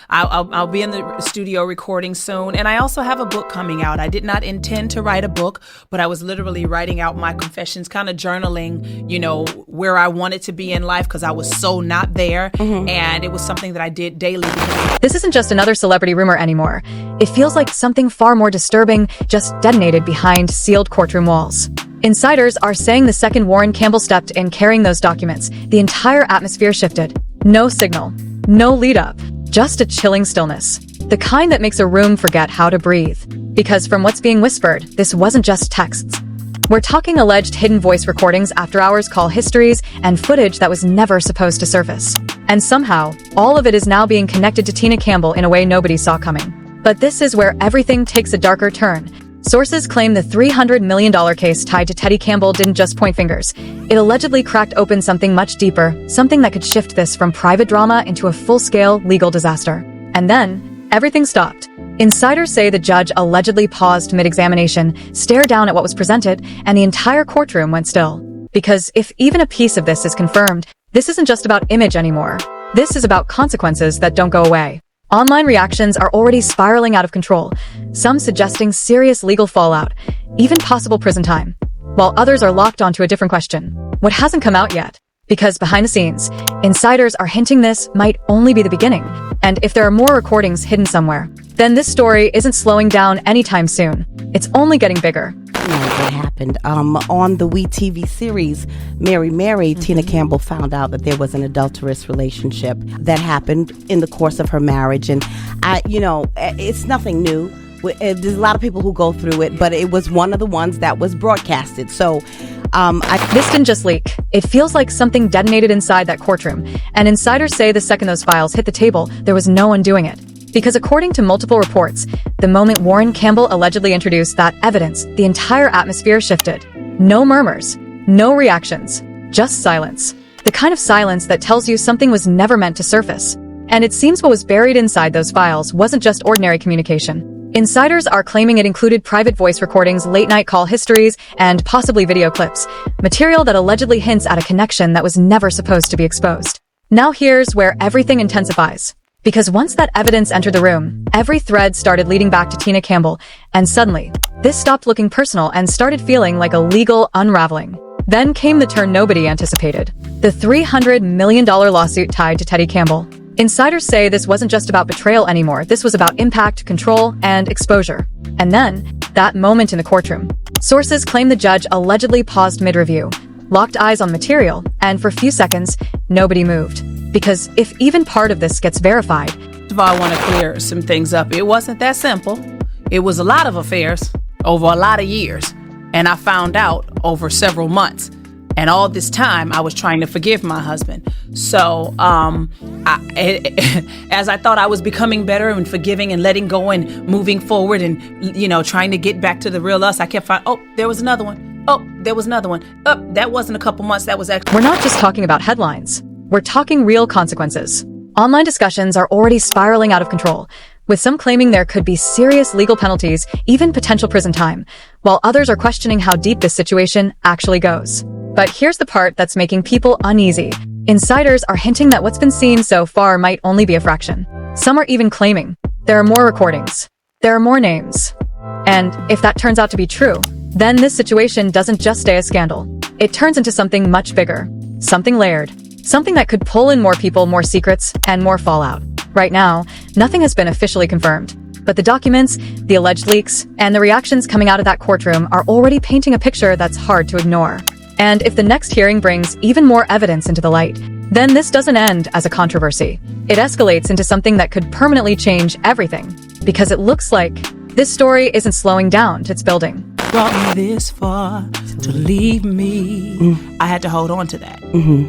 I'll be in the studio recording soon. And I also have a book coming out. I did not intend to write a book, but I was literally writing out my confessions, kind of journaling, you know, where I wanted to be in life because I was so not there. And it was something that I did daily. This isn't just another celebrity rumor anymore. It feels like something far more disturbing just detonated behind sealed courtroom walls. Insiders are saying the second Warryn Campbell stepped in carrying those documents, the entire atmosphere shifted. No signal, no lead up, just a chilling stillness. The kind that makes a room forget how to breathe. Because from what's being whispered, this wasn't just texts. We're talking alleged hidden voice recordings, after-hours call histories, and footage that was never supposed to surface. And somehow, all of it is now being connected to Tina Campbell in a way nobody saw coming. But this is where everything takes a darker turn. Sources claim the $300 million case tied to Teddy Campbell didn't just point fingers. It allegedly cracked open something much deeper, something that could shift this from private drama into a full-scale legal disaster. And then, everything stopped. Insiders say the judge allegedly paused mid-examination, stared down at what was presented, and the entire courtroom went still. Because if even a piece of this is confirmed, this isn't just about image anymore. This is about consequences that don't go away. Online reactions are already spiraling out of control, some suggesting serious legal fallout, even possible prison time, while others are locked onto a different question: what hasn't come out yet? Because behind the scenes, insiders are hinting this might only be the beginning, and if there are more recordings hidden somewhere, then this story isn't slowing down anytime soon. It's only getting bigger. What happened on the WeTV series Mary, Tina Campbell found out that there was an adulterous relationship that happened in the course of her marriage, and it's nothing new. There's a lot of people who go through it, but it was one of the ones that was broadcasted. So this didn't just leak. It feels like something detonated inside that courtroom, and insiders say the second those files hit the table, there was no undoing it. Because according to multiple reports, the moment Warryn Campbell allegedly introduced that evidence, the entire atmosphere shifted. No murmurs, no reactions, just silence. The kind of silence that tells you something was never meant to surface. And it seems what was buried inside those files wasn't just ordinary communication. Insiders are claiming it included private voice recordings, late-night call histories, and possibly video clips, material that allegedly hints at a connection that was never supposed to be exposed. Now here's where everything intensifies. Because once that evidence entered the room, every thread started leading back to Tina Campbell, and suddenly, this stopped looking personal and started feeling like a legal unraveling. Then came the turn nobody anticipated: the $300 million lawsuit tied to Teddy Campbell. Insiders say this wasn't just about betrayal anymore, this was about impact, control, and exposure. And then, that moment in the courtroom. Sources claim the judge allegedly paused mid-review, locked eyes on material, and for a few seconds, nobody moved. Because if even part of this gets verified... First of all, I want to clear some things up. It wasn't that simple. It was a lot of affairs over a lot of years. And I found out over several months. And all this time, I was trying to forgive my husband. So, as I thought I was becoming better and forgiving and letting go and moving forward and, trying to get back to the real us, I kept finding, there was another one. There was another one. That wasn't a couple months. That was actually... We're not just talking about headlines. We're talking real consequences. Online discussions are already spiraling out of control, with some claiming there could be serious legal penalties, even potential prison time, while others are questioning how deep this situation actually goes. But here's the part that's making people uneasy. Insiders are hinting that what's been seen so far might only be a fraction. Some are even claiming there are more recordings, there are more names. And if that turns out to be true, then this situation doesn't just stay a scandal. It turns into something much bigger, something layered. Something that could pull in more people, more secrets, and more fallout. Right now, nothing has been officially confirmed. But the documents, the alleged leaks, and the reactions coming out of that courtroom are already painting a picture that's hard to ignore. And if the next hearing brings even more evidence into the light, then this doesn't end as a controversy. It escalates into something that could permanently change everything. Because it looks like this story isn't slowing down, it's building. Brought me this far to leave me. I had to hold on to that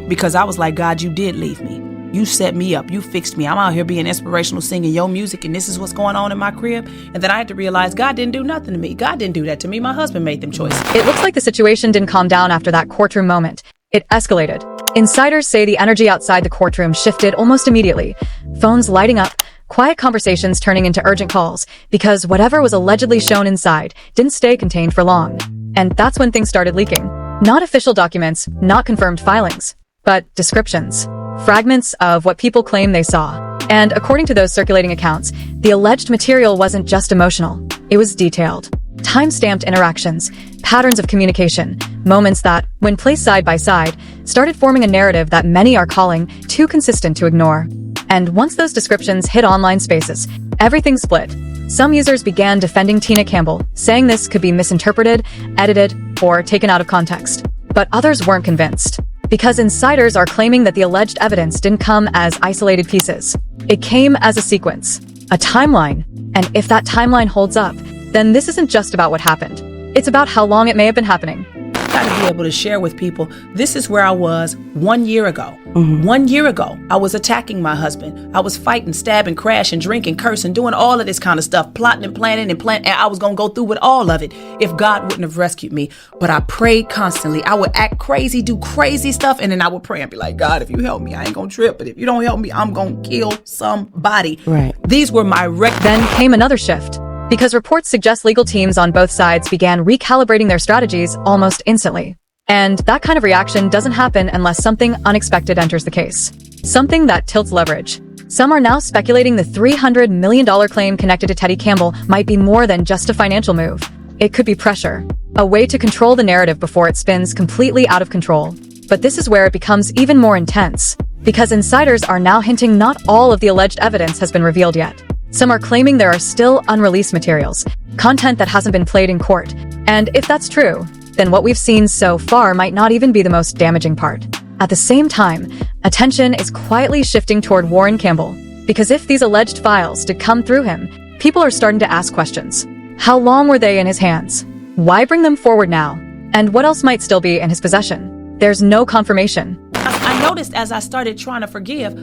because I was like, God, you did leave me. You set me up. You fixed me. I'm out here being inspirational, singing your music, and this is what's going on in my crib. And then I had to realize God didn't do nothing to me. God didn't do that to me. My husband made them choices. It looks like the situation didn't calm down after that courtroom moment. It escalated. Insiders say the energy outside the courtroom shifted almost immediately. Phones lighting up, quiet conversations turning into urgent calls, because whatever was allegedly shown inside didn't stay contained for long. And that's when things started leaking. Not official documents, not confirmed filings, but descriptions. Fragments of what people claim they saw. And according to those circulating accounts, the alleged material wasn't just emotional, it was detailed. Time-stamped interactions, patterns of communication, moments that, when placed side by side, started forming a narrative that many are calling too consistent to ignore. And once those descriptions hit online spaces, everything split. Some users began defending Tina Campbell, saying this could be misinterpreted, edited, or taken out of context. But others weren't convinced, because insiders are claiming that the alleged evidence didn't come as isolated pieces. It came as a sequence, a timeline, and if that timeline holds up, then this isn't just about what happened. It's about how long it may have been happening. I got to be able to share with people, this is where I was 1 year ago. 1 year ago, I was attacking my husband. I was fighting, stabbing, crashing, drinking, cursing, doing all of this kind of stuff, plotting and planning and I was going to go through with all of it if God wouldn't have rescued me. But I prayed constantly. I would act crazy, do crazy stuff, and then I would pray and be like, God, if you help me, I ain't going to trip. But if you don't help me, I'm going to kill somebody. Right. These were my Then came another shift. Because reports suggest legal teams on both sides began recalibrating their strategies almost instantly. And that kind of reaction doesn't happen unless something unexpected enters the case. Something that tilts leverage. Some are now speculating the $300 million claim connected to Teddy Campbell might be more than just a financial move. It could be pressure, a way to control the narrative before it spins completely out of control. But this is where it becomes even more intense, because insiders are now hinting not all of the alleged evidence has been revealed yet. Some are claiming there are still unreleased materials, content that hasn't been played in court. And if that's true, then what we've seen so far might not even be the most damaging part. At the same time, attention is quietly shifting toward Warryn Campbell, because if these alleged files did come through him, people are starting to ask questions. How long were they in his hands? Why bring them forward now? And what else might still be in his possession? There's no confirmation. I noticed as I started trying to forgive,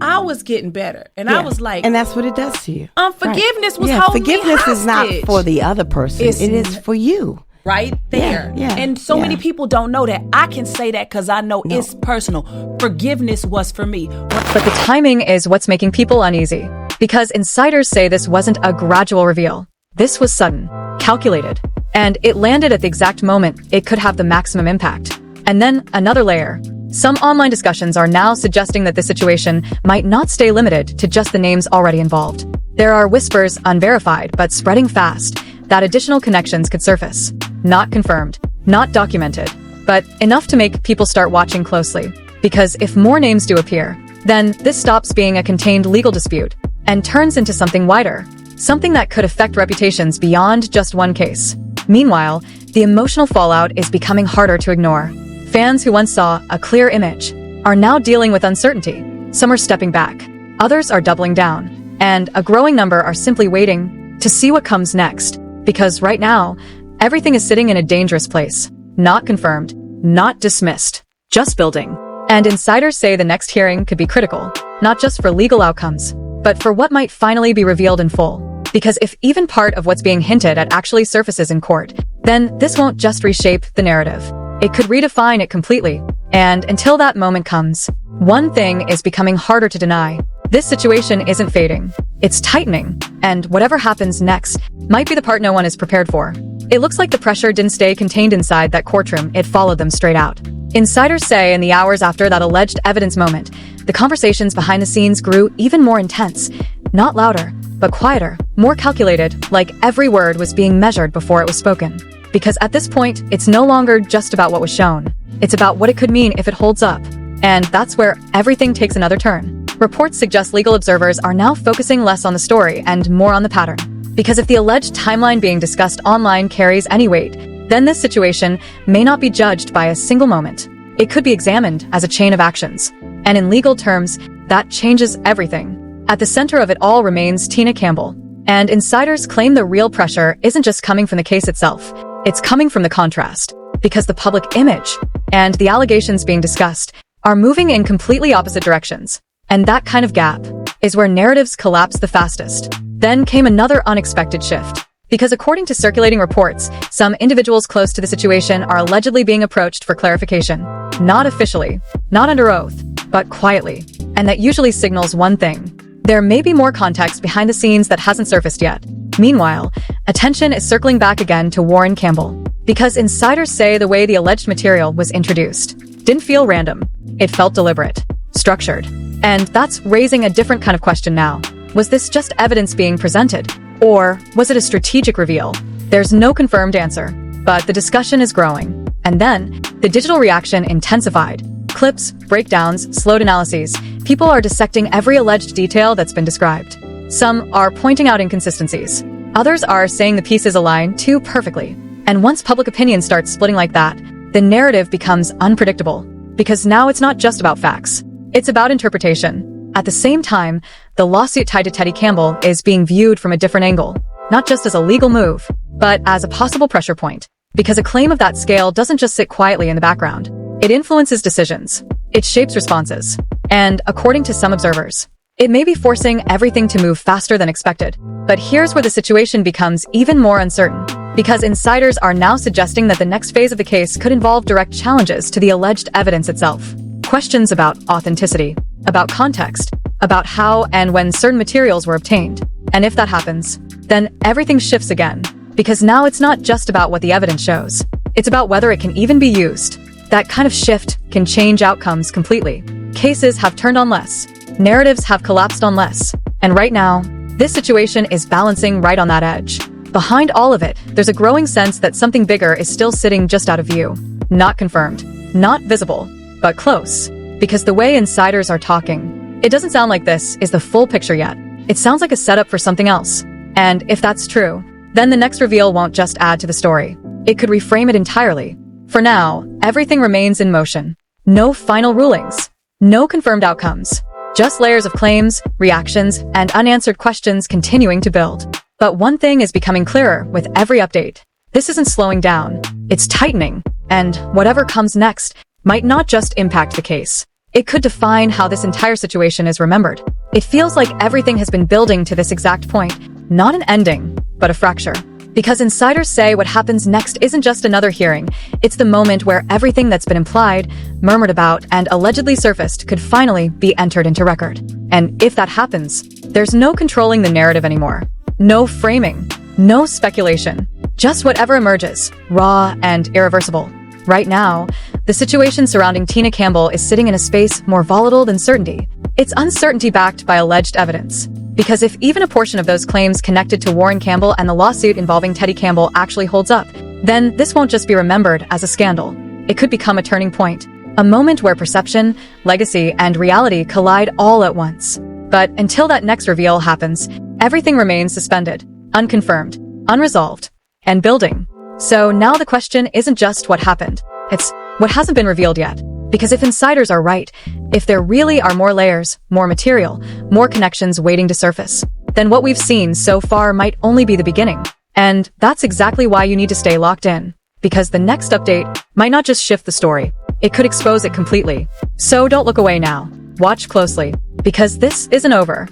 I was getting better. And I was like... And that's what it does to you. Unforgiveness was holding me forgiveness is not hostage. for the other person. It is for you. Right there. Yeah, and so many people don't know that. I can say that because I know it's personal. Forgiveness was for me. But the timing is what's making people uneasy. Because insiders say this wasn't a gradual reveal. This was sudden, calculated, and it landed at the exact moment it could have the maximum impact. And then another layer. Some online discussions are now suggesting that this situation might not stay limited to just the names already involved. There are whispers, unverified, but spreading fast, that additional connections could surface. Not confirmed, not documented, but enough to make people start watching closely. Because if more names do appear, then this stops being a contained legal dispute and turns into something wider, something that could affect reputations beyond just one case. Meanwhile, the emotional fallout is becoming harder to ignore. Fans who once saw a clear image are now dealing with uncertainty. Some are stepping back, others are doubling down, and a growing number are simply waiting to see what comes next. Because right now, everything is sitting in a dangerous place. Not confirmed, not dismissed, just building. And insiders say the next hearing could be critical, not just for legal outcomes, but for what might finally be revealed in full. Because if even part of what's being hinted at actually surfaces in court, then this won't just reshape the narrative. It could redefine it completely. And until that moment comes, one thing is becoming harder to deny. This situation isn't fading. It's tightening. And whatever happens next might be the part no one is prepared for. It looks like the pressure didn't stay contained inside that courtroom, it followed them straight out. Insiders say in the hours after that alleged evidence moment, the conversations behind the scenes grew even more intense. Not louder, but quieter, more calculated, like every word was being measured before it was spoken. Because at this point, it's no longer just about what was shown. It's about what it could mean if it holds up. And that's where everything takes another turn. Reports suggest legal observers are now focusing less on the story and more on the pattern. Because if the alleged timeline being discussed online carries any weight, then this situation may not be judged by a single moment. It could be examined as a chain of actions. And in legal terms, that changes everything. At the center of it all remains Tina Campbell. And insiders claim the real pressure isn't just coming from the case itself. It's coming from the contrast, because the public image and the allegations being discussed are moving in completely opposite directions. And that kind of gap is where narratives collapse the fastest. Then came another unexpected shift. Because according to circulating reports, some individuals close to the situation are allegedly being approached for clarification. Not officially, not under oath, but quietly. And that usually signals one thing. There may be more context behind the scenes that hasn't surfaced yet. Meanwhile, attention is circling back again to Warryn Campbell. Because insiders say the way the alleged material was introduced didn't feel random. It felt deliberate. structured. And that's raising a different kind of question now. Was this just evidence being presented? Or was it a strategic reveal? There's no confirmed answer, but the discussion is growing. And then, the digital reaction intensified. Clips, breakdowns, slowed analyses. People are dissecting every alleged detail that's been described. Some are pointing out inconsistencies. Others are saying the pieces align too perfectly. And once public opinion starts splitting like that, the narrative becomes unpredictable. Because now it's not just about facts. It's about interpretation. At the same time, the lawsuit tied to Teddy Campbell is being viewed from a different angle. Not just as a legal move, but as a possible pressure point. Because a claim of that scale doesn't just sit quietly in the background. It influences decisions. It shapes responses. And, according to some observers, it may be forcing everything to move faster than expected. But here's where the situation becomes even more uncertain. Because insiders are now suggesting that the next phase of the case could involve direct challenges to the alleged evidence itself. Questions about authenticity, about context, about how and when certain materials were obtained. And if that happens, then everything shifts again. Because now it's not just about what the evidence shows. It's about whether it can even be used. That kind of shift can change outcomes completely. Cases have turned on less. Narratives have collapsed on less. And right now, this situation is balancing right on that edge. Behind all of it, there's a growing sense that something bigger is still sitting just out of view. Not confirmed, not visible, but close. Because the way insiders are talking, it doesn't sound like this is the full picture yet. It sounds like a setup for something else. And if that's true, then the next reveal won't just add to the story. It could reframe it entirely. For now, everything remains in motion. No final rulings. No confirmed outcomes. Just layers of claims, reactions, and unanswered questions continuing to build. But one thing is becoming clearer with every update. This isn't slowing down. It's tightening. And whatever comes next might not just impact the case. It could define how this entire situation is remembered. It feels like everything has been building to this exact point. Not an ending, but a fracture. Because insiders say what happens next isn't just another hearing. It's the moment where everything that's been implied, murmured about, and allegedly surfaced could finally be entered into record. And if that happens, there's no controlling the narrative anymore. No framing. No speculation. Just whatever emerges, raw and irreversible. Right now, the situation surrounding Tina Campbell is sitting in a space more volatile than certainty. It's uncertainty backed by alleged evidence. Because if even a portion of those claims connected to Warryn Campbell and the lawsuit involving Teddy Campbell actually holds up, then this won't just be remembered as a scandal. It could become a turning point. A moment where perception, legacy, and reality collide all at once. But until that next reveal happens, everything remains suspended, unconfirmed, unresolved, and building. So now the question isn't just what happened. It's what hasn't been revealed yet. Because if insiders are right, if there really are more layers, more material, more connections waiting to surface, then what we've seen so far might only be the beginning. And that's exactly why you need to stay locked in. Because the next update might not just shift the story, it could expose it completely. So don't look away now. Watch closely. Because this isn't over.